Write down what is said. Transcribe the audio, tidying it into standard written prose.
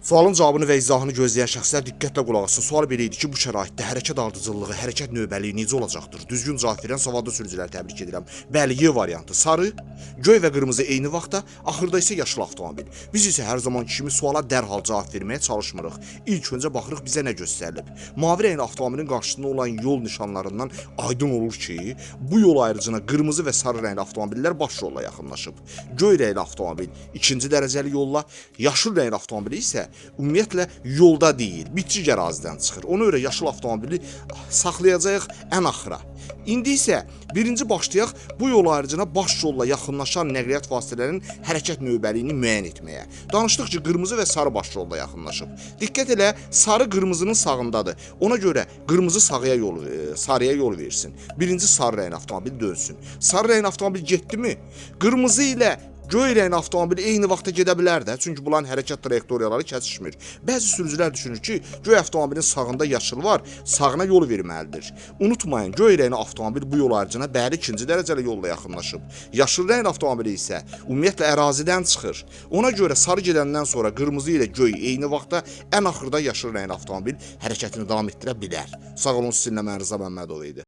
Sualın cavabını və izahını gözləyən şəxslər diqqətlə qulaq assın. Sual belə idi ki, bu şəraitdə hərəkət ardıcıllığı, hərəkət növbəliyi necə olacaqdır? Düzgün cavab verən savadlı sürücüləri təbrik edirəm. Bəli, Y variantı sarı, göy və qırmızı eyni vaxtda, axırda isə yaşıl avtomobil. Biz isə hər zamanki kimi suala dərhal cavab verməyə çalışmırıq. İlk öncə baxırıq bizə nə göstərilib. Mavi rəngli avtomobilin qarşısında olan yol nişanlarından aydın olur ki, bu yol ayrıcına qırmızı və sarı rəngli avtomobillər baş yolla yaxınlaşıb. Göy rəngli avtomobil ikinci dərəcəli yolla, yaşıl rəngli avtomobil isə ümumiyyətlə yolda deyil, bitçik ərazidən çıxır. Ona görə yaşıl avtomobili saxlayacağıq ən axıra. İndi isə birinci başlayaq bu yol ayrıcına baş yolla yaxınlaşan nəqliyyat vasitələrinin hərəkət növbəliyini müəyyən etməyə. Danışdıq ki, qırmızı və sarı baş yolla yaxınlaşıb. Diqqət elə, sarı qırmızının sağındadır. Ona görə qırmızı sarıya yol versin. Birinci sarı rəngli avtomobil dönsün. Sarı rəngli avtomobil getdimi? Qırmızı ilə göy rəngli avtomobil eyni vaxtda gedə bilər də, çünki bunların hərəkət trayektoriyaları kəsişmir. Bəzi sürücülər düşünür ki, göy avtomobilin sağında yaşıl var, sağına yol verməlidir. Unutmayın, göy rəngli avtomobil bu yol ayrıcına bəli ikinci dərəcəli yolla yaxınlaşıb. Yaşıl rəngli avtomobil isə ümumiyyətlə ərazidən çıxır. Ona görə sarı gedəndən sonra qırmızı ilə göy eyni vaxtda, ən axırda yaşıl rəngli avtomobil hərəkətini davam etdirə bilər. Sağ olun, sizinlə mən Rıza Məmmədov idi.